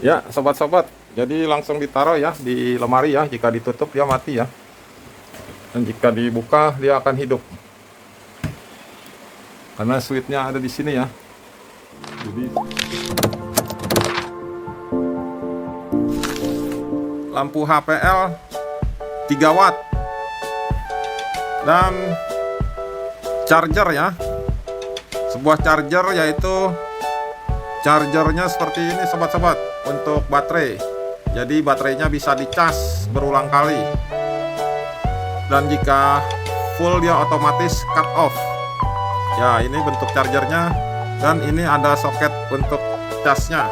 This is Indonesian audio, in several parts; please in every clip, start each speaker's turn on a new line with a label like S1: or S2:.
S1: Ya, sobat-sobat, jadi langsung ditaruh ya di lemari ya. Jika ditutup dia mati ya, dan jika dibuka dia akan hidup karena switchnya ada di sini ya. Jadi lampu HPL 3 watt dan charger ya, sebuah charger, yaitu chargernya seperti ini sobat-sobat untuk baterai. Jadi baterainya bisa dicas berulang kali, dan jika full dia otomatis cut off ya. Ini bentuk chargernya, dan ini ada soket untuk casnya,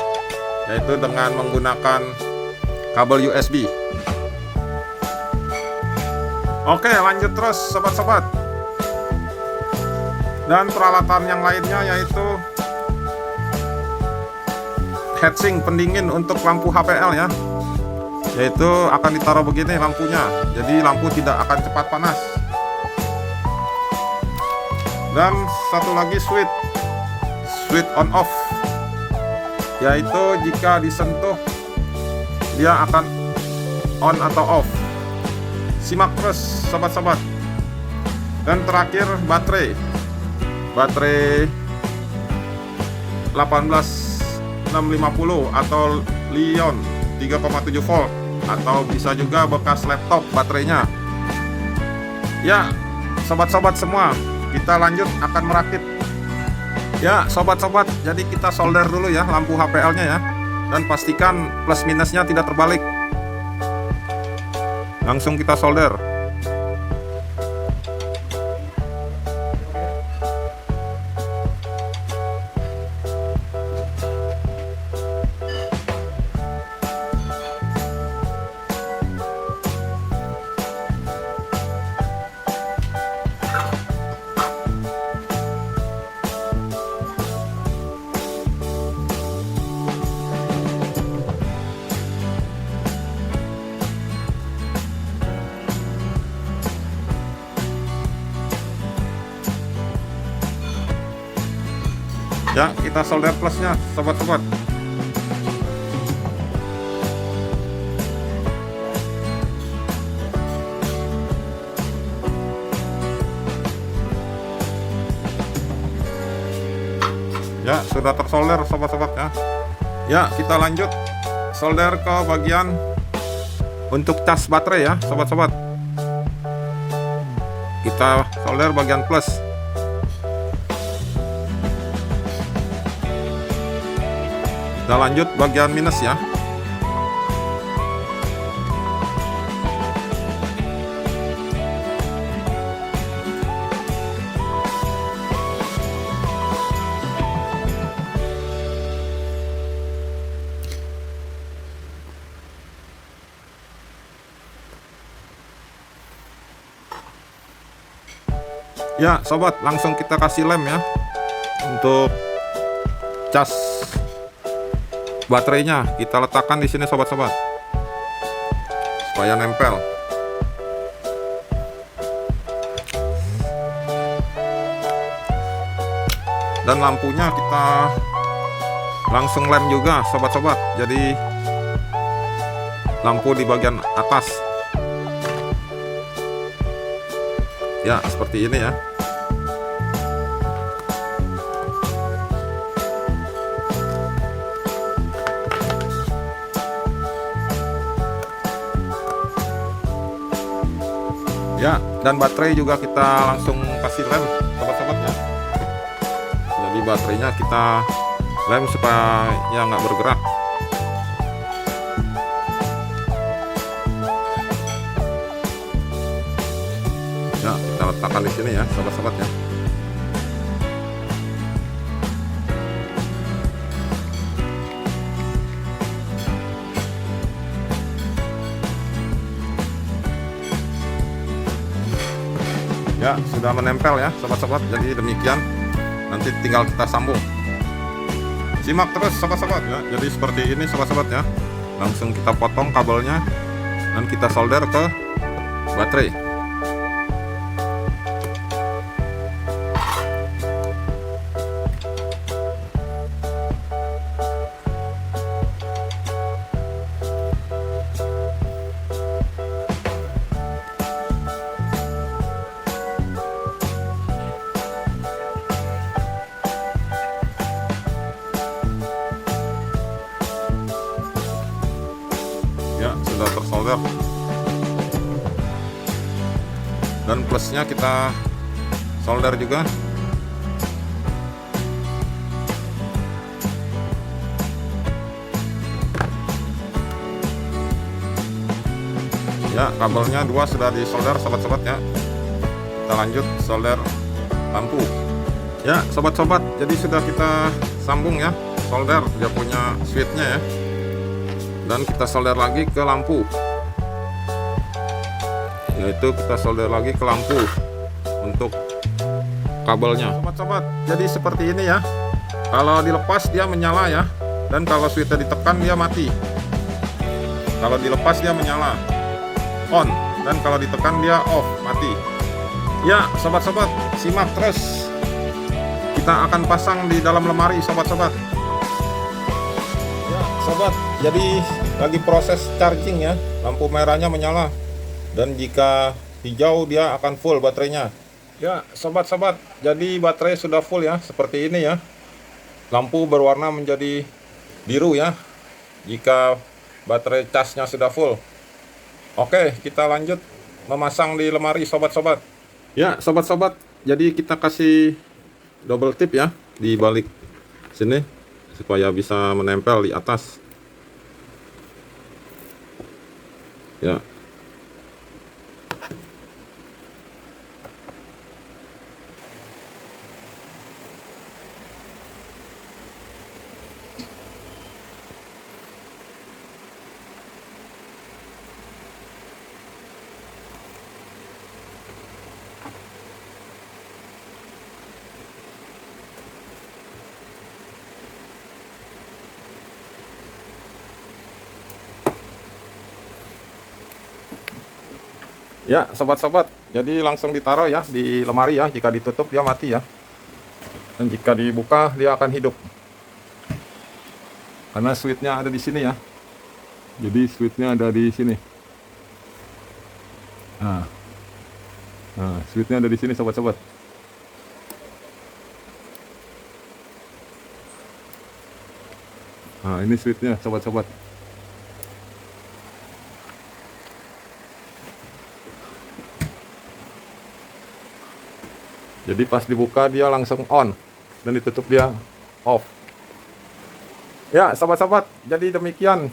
S1: yaitu dengan menggunakan kabel USB. Oke, lanjut terus sobat-sobat. Dan peralatan yang lainnya yaitu heatsink pendingin untuk lampu HPL ya, yaitu akan ditaruh begini lampunya, jadi lampu tidak akan cepat panas. Dan satu lagi switch on off, yaitu jika disentuh dia akan on atau off. Simak terus sobat-sobat. Dan terakhir baterai 18650 atau Li-ion 3,7 volt, atau bisa juga bekas laptop baterainya ya. Sobat-sobat semua, kita lanjut akan merakit ya sobat-sobat. Jadi kita solder dulu ya lampu HPL nya ya, dan pastikan plus minusnya tidak terbalik. Langsung kita solder. Ya, kita solder plusnya sobat-sobat. Ya, sudah tersolder sobat-sobat ya. Ya, kita lanjut solder ke bagian untuk cas baterai ya sobat-sobat. Kita solder bagian plus. Kita lanjut bagian minus ya. Ya sobat, langsung kita kasih lem ya untuk cas baterainya. Kita letakkan di sini sobat-sobat supaya nempel. Dan lampunya kita langsung lem juga sobat-sobat, jadi lampu di bagian atas ya, seperti ini ya. Ya, dan baterai juga kita langsung kasih lem sobat-sobat ya. Jadi baterainya kita lem supaya ya nggak bergerak. Ya, kita letakkan di sini ya sobat-sobat ya. Ya, sudah menempel ya sobat-sobat. Jadi demikian, nanti tinggal kita sambung. Simak terus sobat-sobat ya. Jadi seperti ini sobat-sobat ya. Langsung kita potong kabelnya dan kita solder ke baterai. dan plusnya kita solder juga. Ya, kabelnya 2 sudah disolder sobat-sobat ya. Kita lanjut solder lampu. Ya, sobat-sobat, jadi sudah kita sambung ya, solder dia punya switchnya ya. Dan kita solder lagi ke lampu. Yaitu kita solder lagi ke lampu untuk kabelnya. Sobat-sobat, jadi seperti ini ya. Kalau dilepas dia menyala ya, dan kalau switchnya ditekan dia mati. Kalau dilepas dia menyala, on, dan kalau ditekan dia off, mati. Ya, sobat-sobat, simak terus. Kita akan pasang di dalam lemari, sobat-sobat. Ya, sobat, jadi lagi proses charging ya. Lampu merahnya menyala, dan jika hijau dia akan full baterainya. Ya, sobat-sobat, jadi baterai sudah full ya, seperti ini ya. Lampu berwarna menjadi biru ya, jika baterai casnya sudah full. Oke, kita lanjut memasang di lemari, sobat-sobat. Ya, sobat-sobat, jadi kita kasih double tip ya di balik sini supaya bisa menempel di atas. Ya. Ya, sobat-sobat, jadi langsung ditaruh ya di lemari ya. Jika ditutup dia mati ya, dan jika dibuka dia akan hidup karena switchnya ada di sini ya. Jadi switchnya ada di sini. Nah, switchnya ada di sini, sobat-sobat. Nah, ini switchnya, sobat-sobat. Jadi pas dibuka dia langsung on, dan ditutup dia off. Ya, sobat-sobat, jadi demikian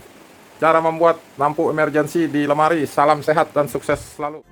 S1: cara membuat lampu emergency di lemari. Salam sehat dan sukses selalu.